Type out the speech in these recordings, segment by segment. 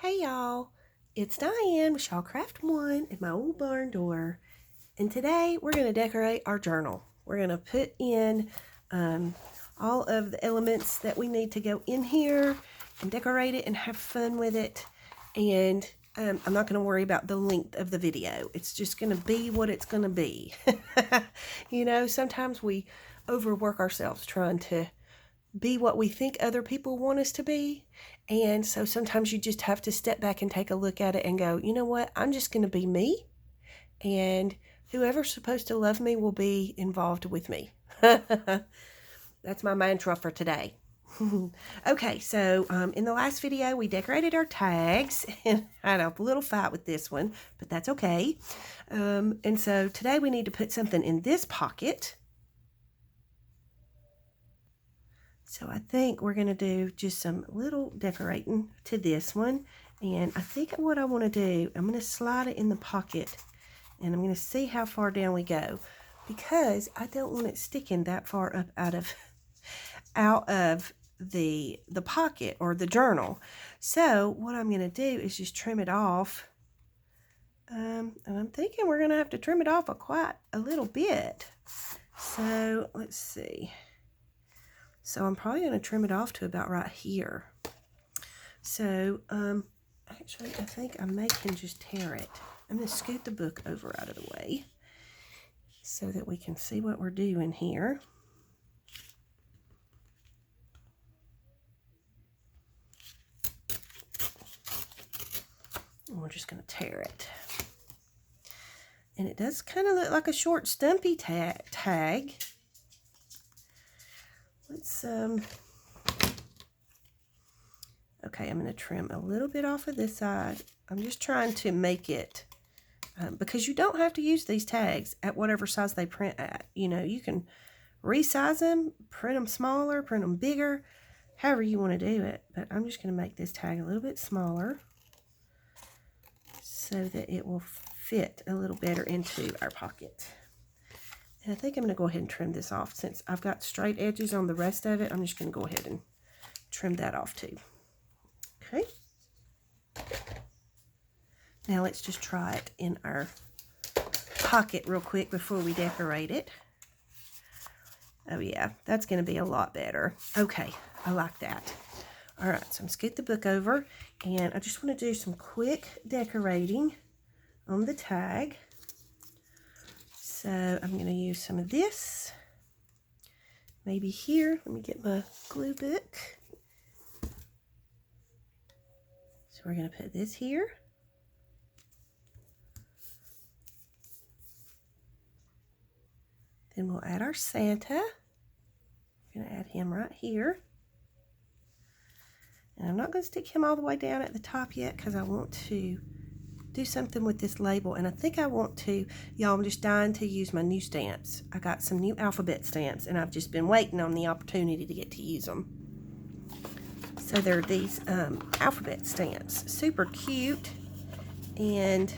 Hey y'all, it's Diane with Shawcraft 1 at my old barn door, and today we're going to decorate our journal. We're going to put in all of the elements that we need to go in here and decorate it and have fun with it. And I'm not going to worry about the length of the video. It's just going to be what it's going to be. You know, sometimes we overwork ourselves trying to be what we think other people want us to be. And so sometimes you just have to step back and take a look at it and go, you know what, I'm just going to be me. And whoever's supposed to love me will be involved with me. That's my mantra for today. Okay, so in the last video, we decorated our tags and I had a little fight with this one, but that's okay. And so today we need to put something in this pocket. So I think we're going to do just some little decorating to this one. And I think what I want to do, I'm going to slide it in the pocket and I'm going to see how far down we go, because I don't want it sticking that far up out of the pocket or the journal. So what I'm going to do is just trim it off. And I'm thinking we're going to have to trim it off quite a little bit. So let's see. So I'm probably going to trim it off to about right here. So, actually, I think I can just tear it. I'm going to scoot the book over out of the way so that we can see what we're doing here. And we're just going to tear it. And it does kind of look like a short, stumpy tag. Let's, okay, I'm going to trim a little bit off of this side. I'm just trying to make it, because you don't have to use these tags at whatever size they print at. You know, you can resize them, print them smaller, print them bigger, however you want to do it. But I'm just going to make this tag a little bit smaller so that it will fit a little better into our pocket. And I think I'm going to go ahead and trim this off. Since I've got straight edges on the rest of it, I'm just going to go ahead and trim that off too. Okay. Now let's just try it in our pocket real quick before we decorate it. Oh yeah, that's going to be a lot better. Okay, I like that. All right, so I'm going to scoot the book over, and I just want to do some quick decorating on the tag. So I'm going to use some of this, maybe here. Let me get my glue book. So we're going to put this here. Then we'll add our Santa. We're going to add him right here. And I'm not going to stick him all the way down at the top yet because I want to do something with this label, and I think I want to, y'all, I'm just dying to use my new stamps. I got some new alphabet stamps, and I've just been waiting on the opportunity to get to use them. So they're these alphabet stamps, super cute, and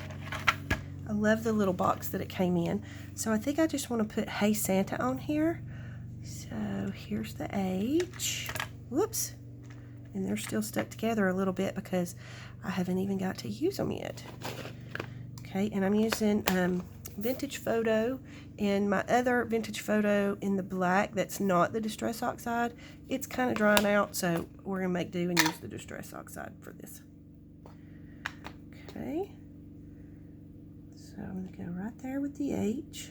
I love the little box that it came in. So I think I just want to put Hey Santa on here. So here's the H. Whoops. And they're still stuck together a little bit because I haven't even got to use them yet. Okay, and I'm using Vintage Photo, and my other Vintage Photo in the black that's not the Distress Oxide, it's kind of drying out, so we're going to make do and use the Distress Oxide for this. Okay, so I'm going to go right there with the H.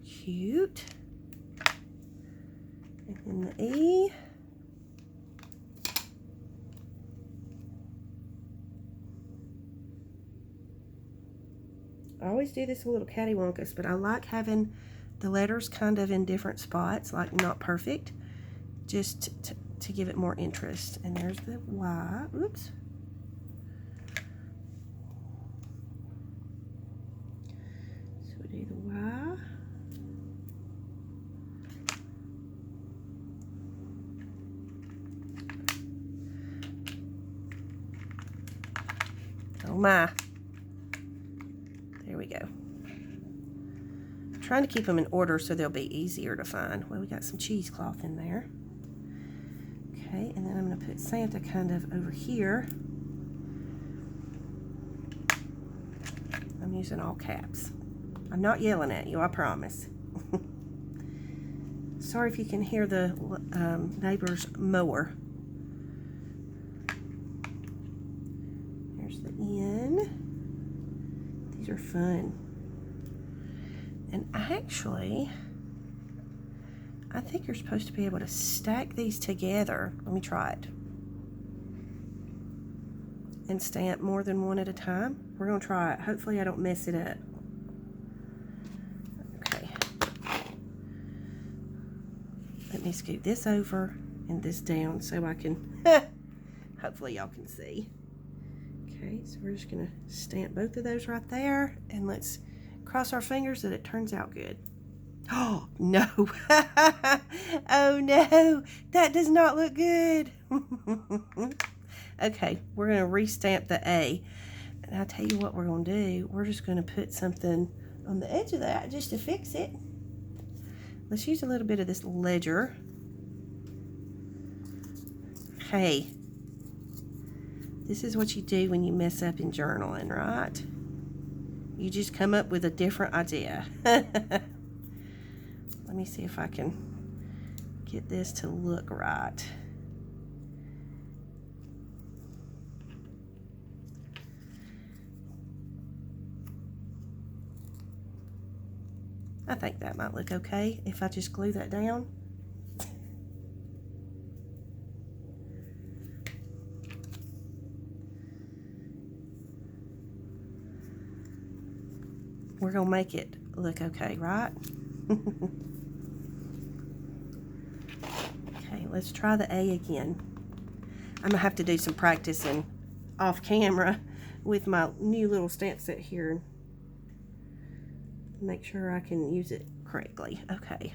Cute. And then the E. I always do this a little cattywampus, but I like having the letters kind of in different spots, like not perfect, just to give it more interest. And there's the Y. Oops. So we do the Y. Oh my. There we go. I'm trying to keep them in order so they'll be easier to find. Well, we got some cheesecloth in there. Okay, and then I'm going to put Santa kind of over here. I'm using all caps. I'm not yelling at you, I promise. Sorry if you can hear the neighbor's mower. Here's the end. These are fun. And actually, I think you're supposed to be able to stack these together. Let me try it. And stamp more than one at a time. We're going to try it. Hopefully I don't mess it up. Okay. Let me scoot this over and this down so I can, hopefully y'all can see. Okay, so we're just going to stamp both of those right there. And let's cross our fingers that it turns out good. Oh, no. Oh, no. That does not look good. Okay, we're going to restamp the A. And I'll tell you what we're going to do. We're just going to put something on the edge of that just to fix it. Let's use a little bit of this ledger. Hey, this is what you do when you mess up in journaling, right? You just come up with a different idea. Let me see if I can get this to look right. I think that might look okay if I just glue that down. We're gonna make it look okay, right? Okay, let's try the A again. I'm gonna have to do some practicing off camera with my new little stamp set here. Make sure I can use it correctly. Okay.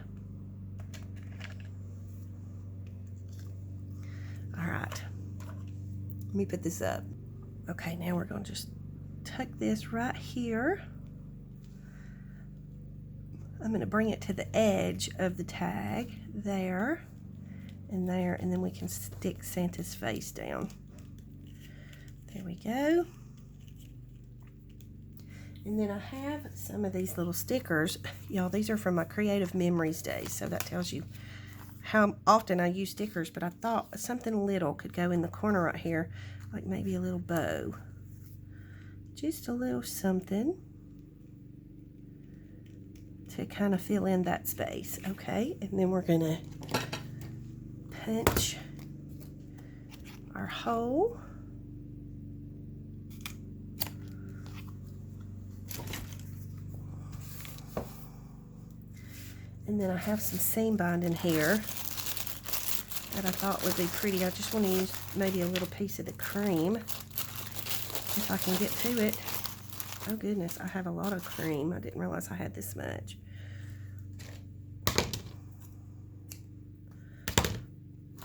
All right. Let me put this up. Okay, now we're going to just tuck this right here. I'm going to bring it to the edge of the tag there, and then we can stick Santa's face down. There we go. And then I have some of these little stickers. Y'all, these are from my Creative Memories days, so that tells you how often I use stickers, but I thought something little could go in the corner right here, like maybe a little bow. Just a little something to kind of fill in that space, okay? And then we're gonna punch our hole. And then I have some seam binding here that I thought would be pretty. I just want to use maybe a little piece of the cream if I can get to it. Oh goodness, I have a lot of cream. I didn't realize I had this much.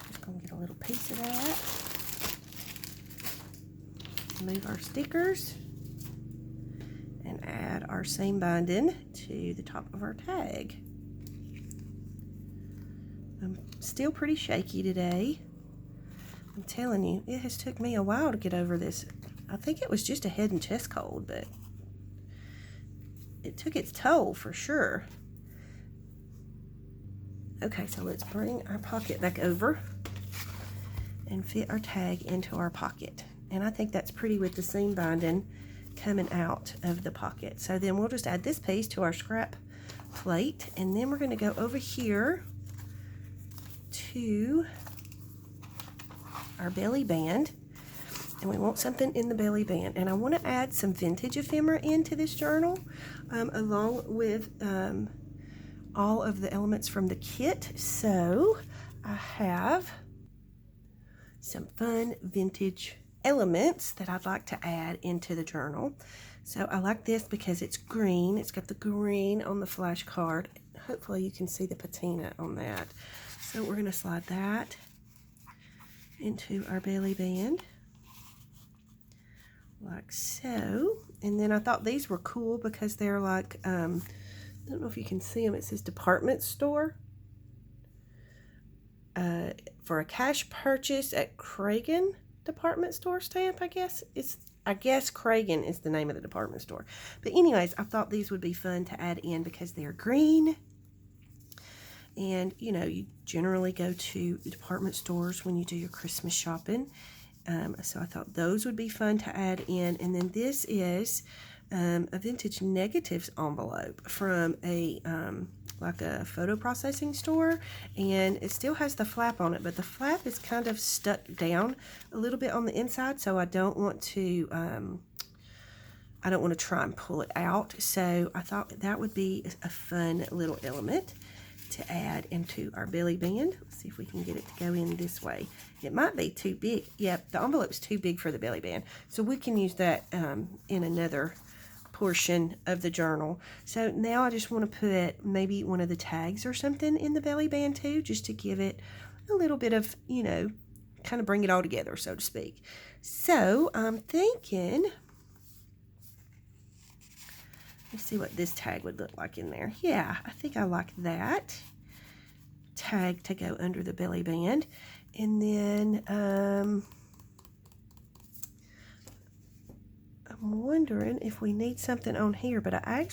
Just gonna get a little piece of that. Move our stickers and add our seam binding to the top of our tag. I'm still pretty shaky today. I'm telling you, it has took me a while to get over this. I think it was just a head and chest cold, but it took its toll for sure. Okay, so let's bring our pocket back over and fit our tag into our pocket. And I think that's pretty with the seam binding coming out of the pocket. So then we'll just add this piece to our scrap plate, and then we're going to go over here to our belly band, and we want something in the belly band, and I want to add some vintage ephemera into this journal along with all of the elements from the kit. So I have some fun vintage elements that I'd like to add into the journal. So I like this because it's green. It's got the green on the flash card. Hopefully you can see the patina on that. So we're going to slide that into our belly band like so. And then I thought these were cool because they're like, I don't know if you can see them. It says department store for a cash purchase at Cragen department store stamp, I guess. I guess Cragen is the name of the department store. But anyways, I thought these would be fun to add in because they're green. And, you know, you generally go to department stores when you do your Christmas shopping. So I thought those would be fun to add in. And then this is a vintage negatives envelope from a like a photo processing store, and it still has the flap on it, but the flap is kind of stuck down a little bit on the inside, so I don't want to try and pull it out. So I thought that would be a fun little element to add into our belly band. Let's see if we can get it to go in this way. It might be too big. Yep, the envelope's too big for the belly band, so we can use that in another portion of the journal. So now I just want to put maybe one of the tags or something in the belly band too, just to give it a little bit of, you know, kind of bring it all together, so to speak. So I'm thinking, let's see what this tag would look like in there. Yeah, I think I like that tag to go under the belly band. And then I'm wondering if we need something on here, but I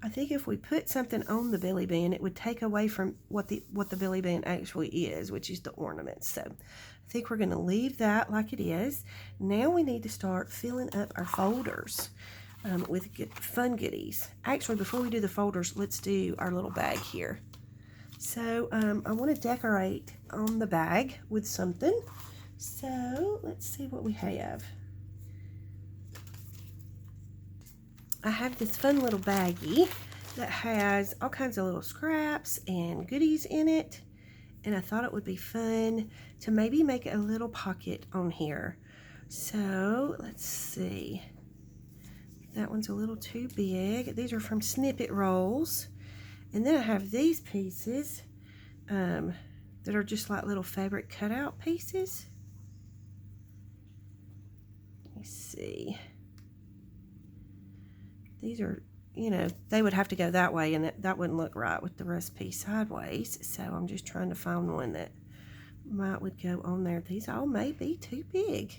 think if we put something on the belly band, it would take away from what the belly band actually is, which is the ornaments. So I think we're going to leave that like it is. Now we need to start filling up our folders with fun goodies. Actually, before we do the folders, let's do our little bag here. So I want to decorate on the bag with something. So let's see what we have. I have this fun little baggie that has all kinds of little scraps and goodies in it, and I thought it would be fun to maybe make a little pocket on here. So let's see. That one's a little too big. These are from Snippet Rolls. And then I have these pieces that are just like little fabric cutout pieces. Let me see. These are, you know, they would have to go that way, and that wouldn't look right with the recipe sideways. So I'm just trying to find one that would go on there. These all may be too big.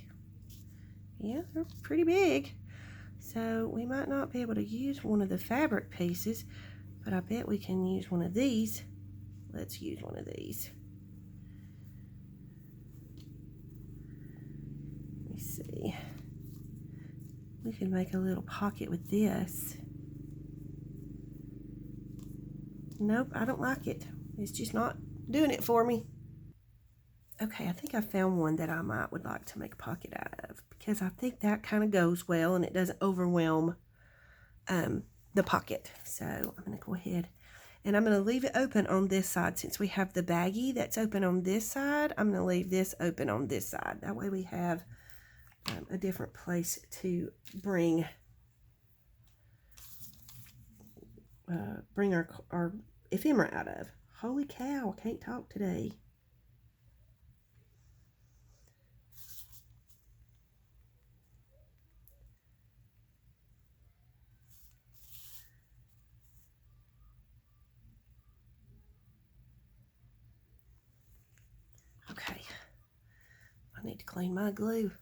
Yeah, they're pretty big. So we might not be able to use one of the fabric pieces, but I bet we can use one of these. Let's use one of these. Let me see. We could make a little pocket with this. Nope, I don't like it. It's just not doing it for me. Okay, I think I found one that I would like to make a pocket out of, because I think that kind of goes well and it doesn't overwhelm the pocket. So I'm going to go ahead and I'm going to leave it open on this side. Since we have the baggie that's open on this side, I'm going to leave this open on this side. That way we have a different place to bring our ephemera out of. Holy cow, I can't talk today. Okay, I need to clean my glue.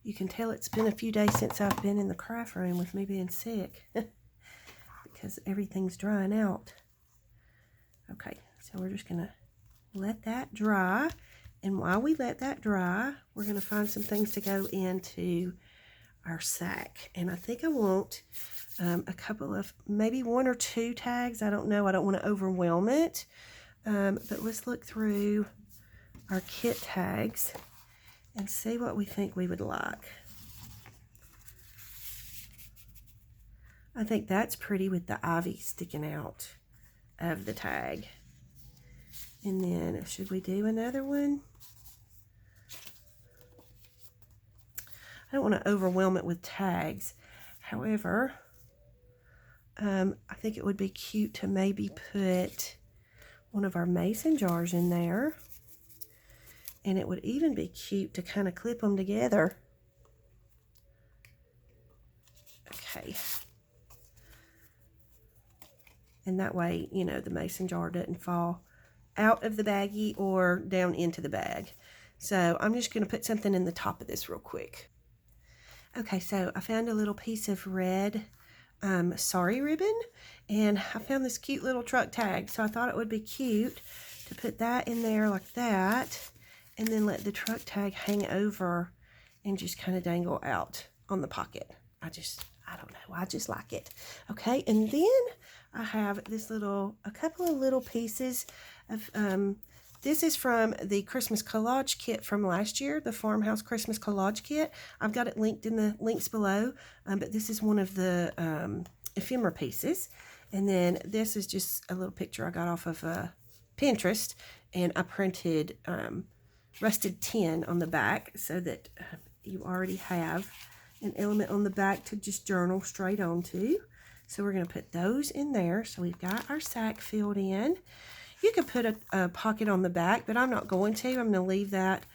You can tell it's been a few days since I've been in the craft room with me being sick because everything's drying out. Okay, so we're just going to let that dry. And while we let that dry, we're going to find some things to go into our sack. And I think I want a couple of, maybe one or two tags. I don't know. I don't want to overwhelm it. But let's look through our kit tags and see what we think we would like. I think that's pretty with the ivy sticking out of the tag. And then should we do another one? I don't want to overwhelm it with tags. However, I think it would be cute to maybe put one of our mason jars in there. And it would even be cute to kind of clip them together. Okay. And that way, you know, the mason jar doesn't fall out of the baggie or down into the bag. So I'm just going to put something in the top of this real quick. Okay, so I found a little piece of red sari ribbon, and I found this cute little truck tag, so I thought it would be cute to put that in there like that, and then let the truck tag hang over and just kind of dangle out on the pocket. I don't know, I just like it. Okay, and then I have this a couple of little pieces of, this is from the Christmas Collage kit from last year, the Farmhouse Christmas Collage kit. I've got it linked in the links below, but this is one of the ephemera pieces. And then this is just a little picture I got off of Pinterest, and I printed rusted tin on the back so that you already have an element on the back to just journal straight onto. So we're going to put those in there. So we've got our sack filled in. You could put a pocket on the back, but I'm not going to. I'm going to leave that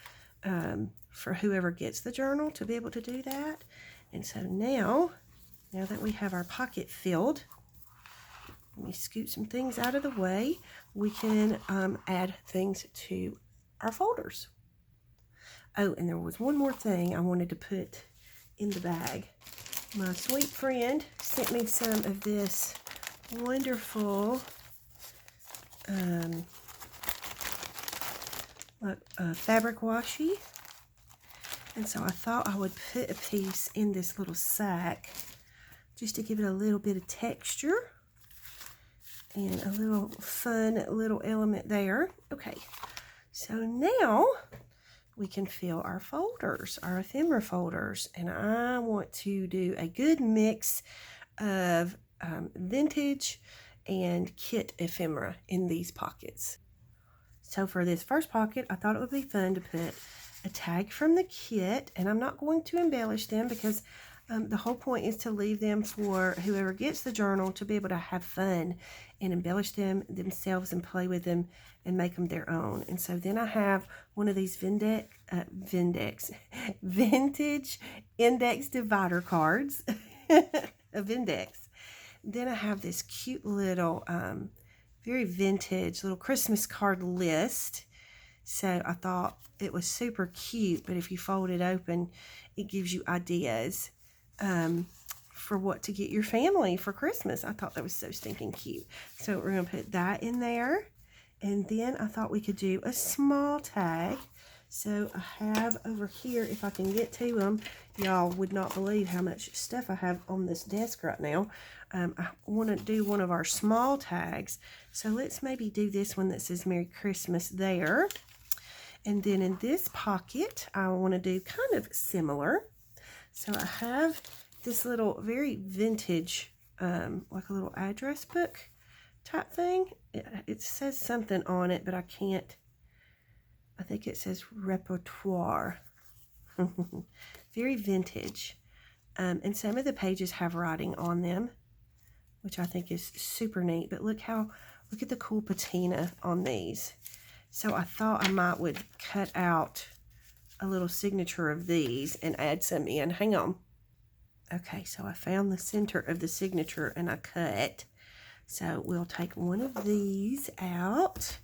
for whoever gets the journal to be able to do that. And so now that we have our pocket filled, let me scoot some things out of the way. We can add things to our folders. Oh, and there was one more thing I wanted to put in the bag. My sweet friend sent me some of this wonderful fabric washi, and so I thought I would put a piece in this little sack just to give it a little bit of texture and a little fun little element there. Okay, so now we can fill our folders, our ephemera folders, and I want to do a good mix of vintage and kit ephemera in these pockets. So for this first pocket, I thought it would be fun to put a tag from the kit, and I'm not going to embellish them because the whole point is to leave them for whoever gets the journal to be able to have fun and embellish them themselves and play with them and make them their own. And so then I have one of these vintage index divider cards, a Vindex. Then I have this cute little, very vintage little Christmas card list. So I thought it was super cute, but if you fold it open, it gives you ideas for what to get your family for Christmas. I thought that was so stinking cute. So we're going to put that in there. And then I thought we could do a small tag. So I have over here, if I can get to them, y'all would not believe how much stuff I have on this desk right now. I want to do one of our small tags. So let's maybe do this one that says Merry Christmas there. And then in this pocket, I want to do kind of similar. So I have this little very vintage, like a little address book type thing. It says something on it, but I can't. I think it says repertoire. Very vintage. And some of the pages have writing on them, which I think is super neat. But look at the cool patina on these. So I thought I would cut out a little signature of these and add some in. Hang on. Okay, so I found the center of the signature and I cut. So we'll take one of these out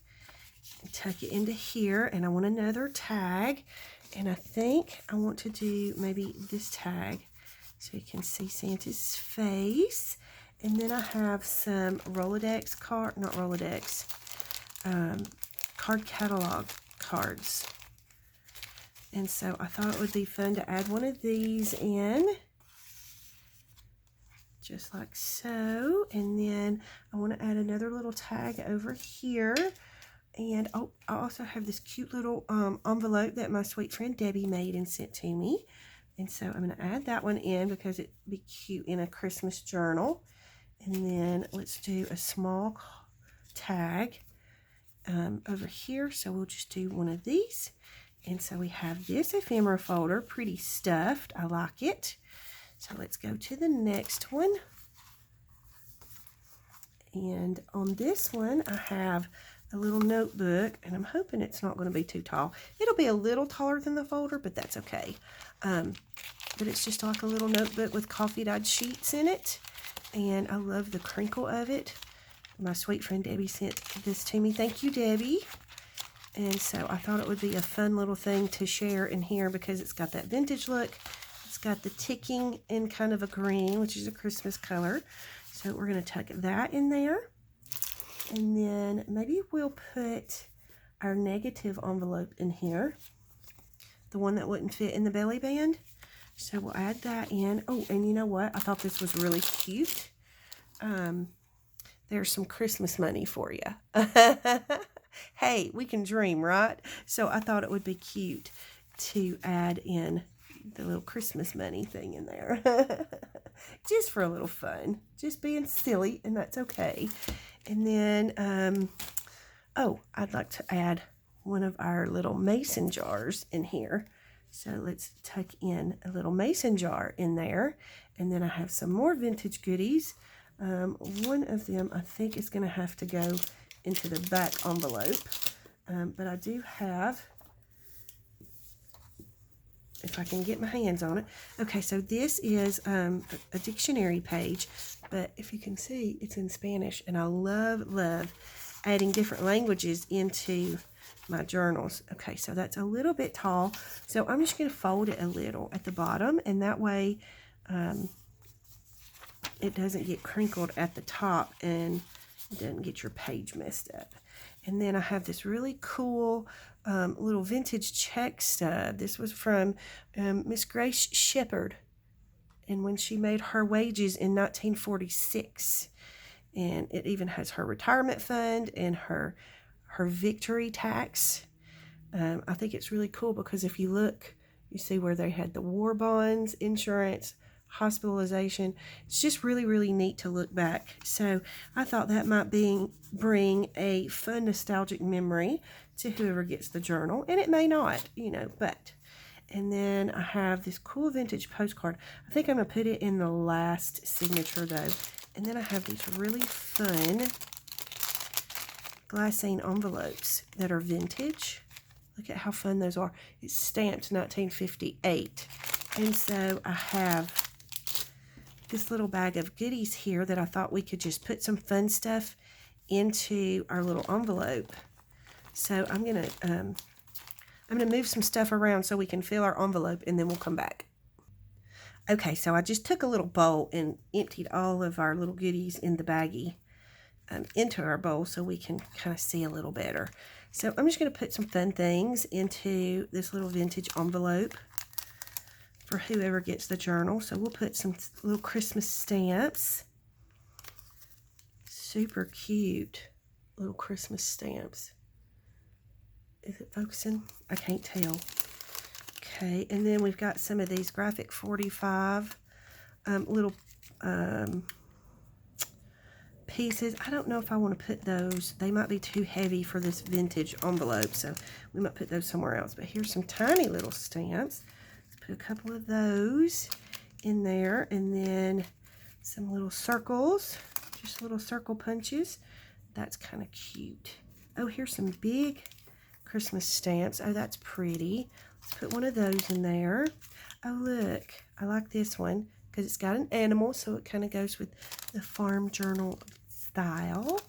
and tuck it into here, and I want another tag, and I think I want to do maybe this tag so you can see Santa's face. And then I have some Rolodex card, not Rolodex, card catalog cards. And so I thought it would be fun to add one of these in, just like so. And then I want to add another little tag over here. And oh, I also have this cute little envelope that my sweet friend Debbie made and sent to me. And so I'm going to add that one in because it'd be cute in a Christmas journal. And then let's do a small tag over here. So we'll just do one of these. And so we have this ephemera folder, pretty stuffed. I like it. So let's go to the next one. And on this one, I have a little notebook, and I'm hoping it's not going to be too tall. It'll be a little taller than the folder, but that's okay. But it's just like a little notebook with coffee dyed sheets in it, and I love the crinkle of it. My sweet friend Debbie sent this to me. Thank you, Debbie. And so I thought it would be a fun little thing to share in here because it's got that vintage look. It's got the ticking in kind of a green, which is a Christmas color. So we're going to tuck that in there. And then maybe we'll put our negative envelope in here. The one that wouldn't fit in the belly band. So we'll add that in. Oh, and you know what? I thought this was really cute. There's some Christmas money for you. Hey, we can dream, right? So I thought it would be cute to add in the little Christmas money thing in there. Just for a little fun. Just being silly, and that's okay. And then, oh, I'd like to add one of our little mason jars in here. So let's tuck in a little mason jar in there. And then I have some more vintage goodies. One of them I think is going to have to go into the back envelope. But I do have, if I can get my hands on it. Okay, so this is a dictionary page. But if you can see, it's in Spanish. And I love adding different languages into my journals. Okay, so that's a little bit tall. So I'm just going to fold it a little at the bottom. And that way it doesn't get crinkled at the top and it doesn't get your page messed up. And then I have this really cool little vintage check stub. This was from Miss Grace Shepherd, and when she made her wages in 1946. And it even has her retirement fund and her victory tax. I think it's really cool because if you look, you see where they had the war bonds, insurance, hospitalization. It's just really neat to look back. So I thought that might bring a fun nostalgic memory to whoever gets the journal, and it may not, you know, but. And then I have this cool vintage postcard. I think I'm going to put it in the last signature though. And then I have these really fun Glassine envelopes that are vintage. Look at how fun those are. It's stamped 1958. And so I have this little bag of goodies here that I thought we could just put some fun stuff into our little envelope. So I'm gonna move some stuff around so we can fill our envelope, and then we'll come back. Okay, so I just took a little bowl and emptied all of our little goodies in the baggie into our bowl so we can kind of see a little better. So I'm just going to put some fun things into this little vintage envelope for whoever gets the journal. So we'll put some little Christmas stamps. Super cute little Christmas stamps. Is it focusing? I can't tell. Okay, and then we've got some of these graphic 45 little pieces. I don't know if I want to put those. They might be too heavy for this vintage envelope, so we might put those somewhere else. But here's some tiny little stamps. Let's put a couple of those in there, and then some little circles, just little circle punches. That's kind of cute. Oh, here's some big Christmas stamps. Oh, that's pretty. Let's put one of those in there. Oh, look, I like this one because it's got an animal, so it kind of goes with the farm journal style.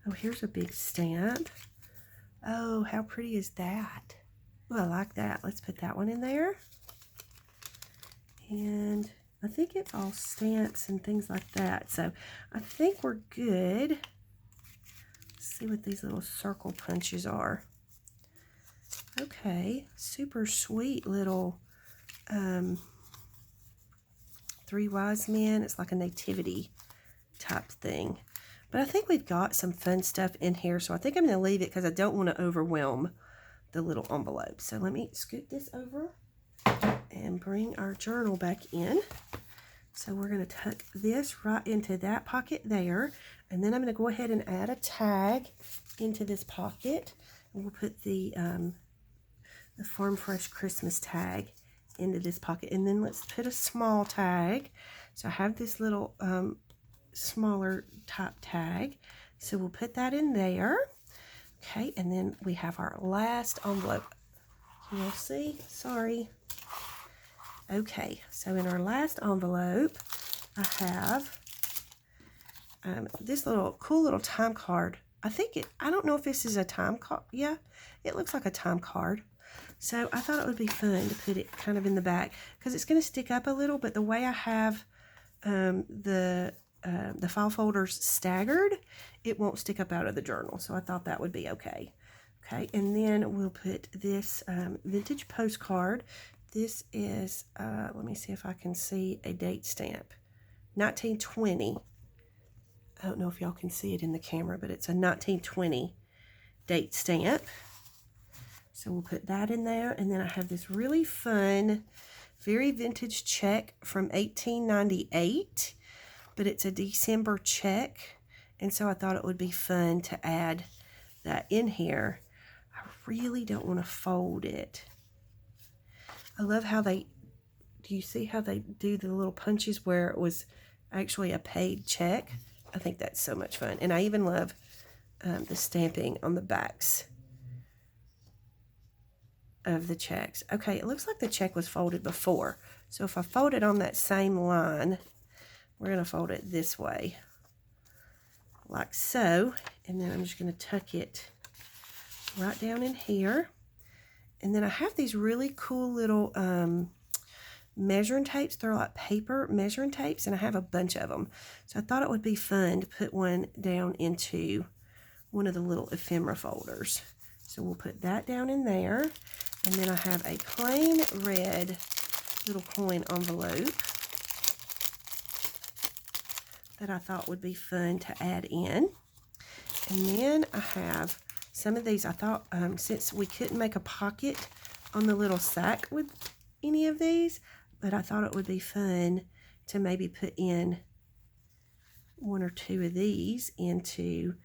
Oh, here's a big stamp. Oh, how pretty is that? Oh, I like that. Let's put that one in there. And I think it's all stamps and things like that. So I think we're good. Let's see what these little circle punches are. Okay, super sweet little three wise men. It's like a nativity type thing. But I think we've got some fun stuff in here, so I think I'm going to leave it because I don't want to overwhelm the little envelope. So let me scoot this over and bring our journal back in. So we're going to tuck this right into that pocket there, and then I'm going to go ahead and add a tag into this pocket. And we'll put the Farm Fresh Christmas tag into this pocket, and then let's put a small tag. So I have this little smaller top tag, so we'll put that in there. Okay, and then we have our last envelope. You'll see, sorry. Okay, so in our last envelope I have this cool little time card. I don't know if this is a time card. Yeah, it looks like a time card. So I thought it would be fun to put it kind of in the back because it's going to stick up a little, but the way I have the file folders staggered, it won't stick up out of the journal. So I thought that would be okay. Okay, and then we'll put this vintage postcard. This is, let me see if I can see a date stamp. 1920. I don't know if y'all can see it in the camera, but it's a 1920 date stamp. So we'll put that in there. And then I have this really fun, very vintage check from 1898, but it's a December check. And so I thought it would be fun to add that in here. I really don't want to fold it. I love how do you see how they do the little punches where it was actually a paid check? I think that's so much fun. And I even love the stamping on the backs of the checks. Okay, it looks like the check was folded before. So if I fold it on that same line, we're going to fold it this way, like so. And then I'm just going to tuck it right down in here. And then I have these really cool little measuring tapes. They're like paper measuring tapes, and I have a bunch of them. So I thought it would be fun to put one down into one of the little ephemera folders. So we'll put that down in there. And then I have a plain red little coin envelope that I thought would be fun to add in. And then I have some of these. I thought since we couldn't make a pocket on the little sack with any of these, but I thought it would be fun to maybe put in one or two of these into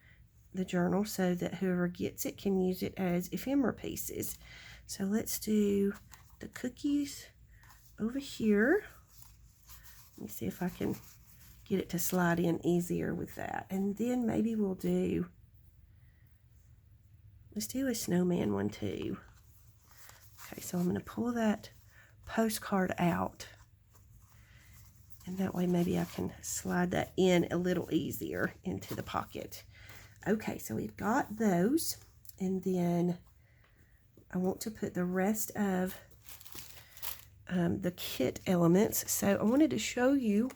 the journal so that whoever gets it can use it as ephemera pieces. So let's do the cookies over here. Let me see if I can get it to slide in easier with that. And then maybe let's do a snowman one too. Okay, so I'm going to pull that postcard out, and that way maybe I can slide that in a little easier into the pocket. Okay, so we've got those, and then I want to put the rest of the kit elements. So I wanted to show you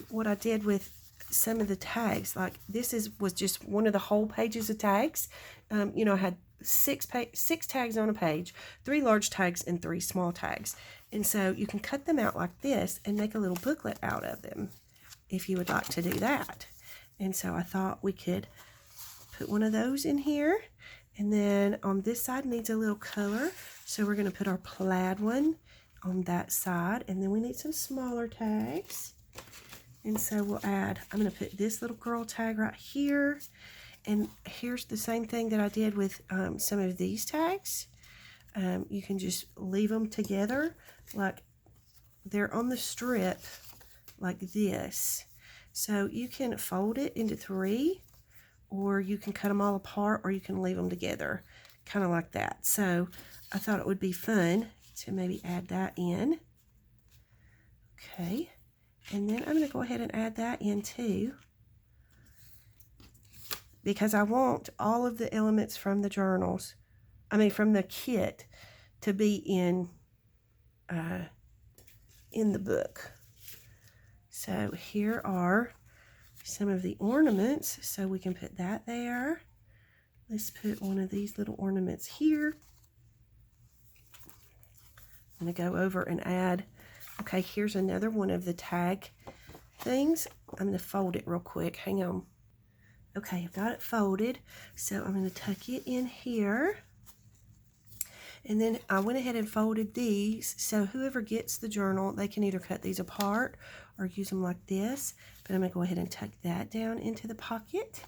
what I did with some of the tags. Like this was just one of the whole pages of tags. You know, I had six tags on a page, 3 large tags and 3 small tags. And so you can cut them out like this and make a little booklet out of them if you would like to do that. And so I thought we could put one of those in here. And then on this side needs a little color. So we're going to put our plaid one on that side. And then we need some smaller tags. And so we'll add, I'm going to put this little girl tag right here. And here's the same thing that I did with some of these tags. You can just leave them together like they're on the strip like this. So you can fold it into 3, or you can cut them all apart, or you can leave them together kind of like that. So I thought it would be fun to maybe add that in. Okay, and then I'm going to go ahead and add that in too, because I want all of the elements from the journals, from the kit, to be in the book. So here are some of the ornaments, so we can put that there. Let's put one of these little ornaments here. I'm going to go over and add, okay, here's another one of the tag things. I'm going to fold it real quick. Hang on. Okay, I've got it folded, so I'm going to tuck it in here. And then I went ahead and folded these, so whoever gets the journal, they can either cut these apart or use them like this. But I'm going to go ahead and tuck that down into the pocket.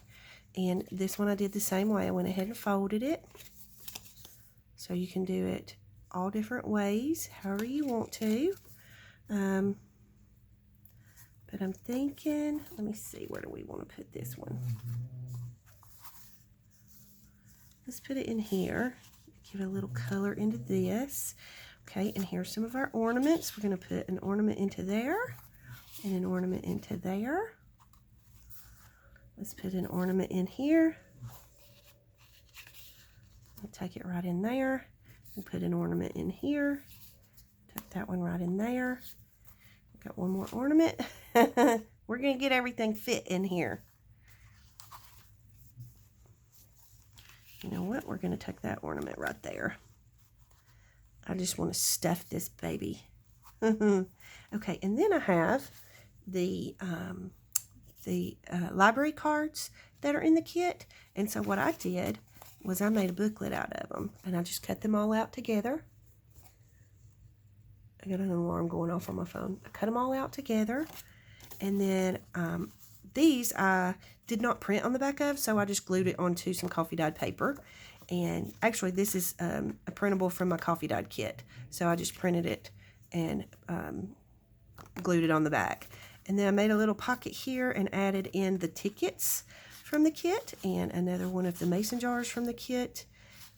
And this one I did the same way. I went ahead and folded it. So you can do it all different ways, however you want to. But I'm thinking, let me see, where do we want to put this one? Let's put it in here. Give a little color into this. Okay, and here's some of our ornaments. We're going to put an ornament into there and an ornament into there. Let's put an ornament in here. We'll take it right in there. We'll put an ornament in here. Tuck that one right in there. Got one more ornament. We're going to get everything fit in here. You know what? We're going to tuck that ornament right there. I just want to stuff this baby. Okay, and then I have the library cards that are in the kit. And so what I did was I made a booklet out of them. And I just cut them all out together. I got an alarm going off on my phone. I cut them all out together. And then these I did not print on the back of, so I just glued it onto some coffee dyed paper. And actually this is a printable from my coffee dyed kit. So I just printed it and glued it on the back. And then I made a little pocket here and added in the tickets from the kit and another one of the mason jars from the kit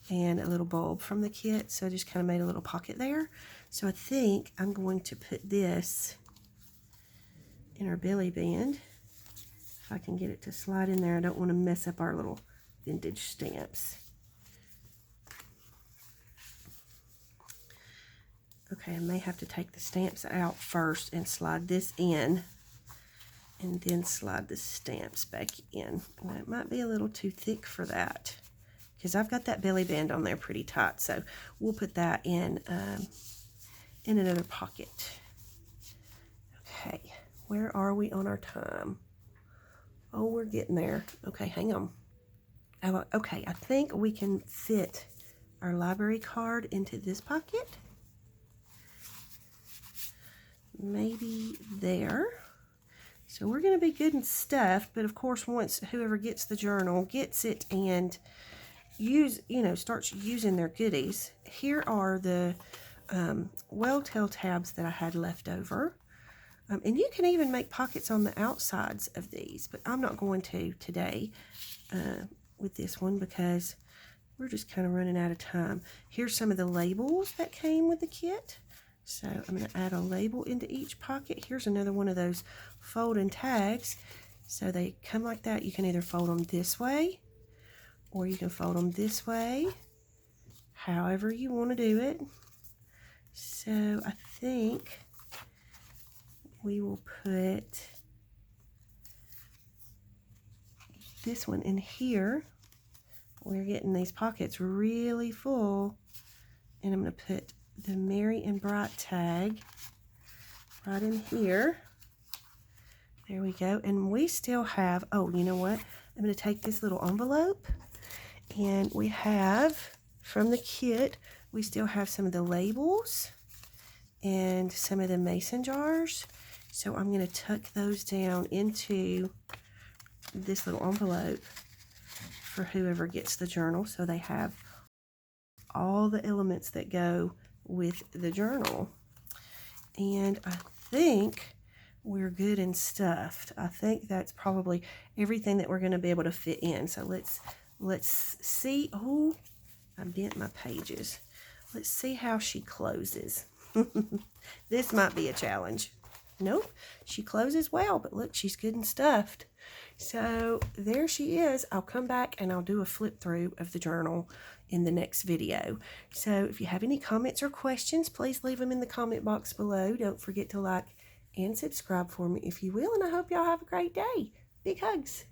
and a little bulb from the kit. So I just kind of made a little pocket there. So I think I'm going to put this in our belly band. If I can get it to slide in there. I don't want to mess up our little vintage stamps. Okay, I may have to take the stamps out first and slide this in. And then slide the stamps back in. Now, it might be a little too thick for that, because I've got that belly band on there pretty tight. So we'll put that in another pocket. Okay, where are we on our time? Oh, we're getting there. Okay, hang on. Okay, I think we can fit our library card into this pocket. Maybe there. So we're going to be good and stuffed, but of course once whoever gets the journal gets it and starts using their goodies. Here are the Well-Tell tabs that I had left over. And you can even make pockets on the outsides of these, but I'm not going to today with this one because we're just kind of running out of time. Here's some of the labels that came with the kit. So I'm going to add a label into each pocket. Here's another one of those folding tags. So they come like that. You can either fold them this way or you can fold them this way, however you want to do it. So I think we will put this one in here. We're getting these pockets really full, and I'm going to put the Merry and Bright tag right in here. There we go. And we still have, oh, you know what? I'm going to take this little envelope, and we have, from the kit, we still have some of the labels and some of the mason jars. So I'm going to tuck those down into this little envelope for whoever gets the journal, so they have all the elements that go with the journal. And I think we're good and stuffed. I think that's probably everything that we're going to be able to fit in. So let's see. Oh, I bent my pages. Let's see how she closes. This might be a challenge. Nope, she closes well, but look, she's good and stuffed. So there she is. I'll come back and I'll do a flip through of the journal in the next video. So if you have any comments or questions, please leave them in the comment box below. Don't forget to like and subscribe for me if you will, and I hope y'all have a great day. Big hugs.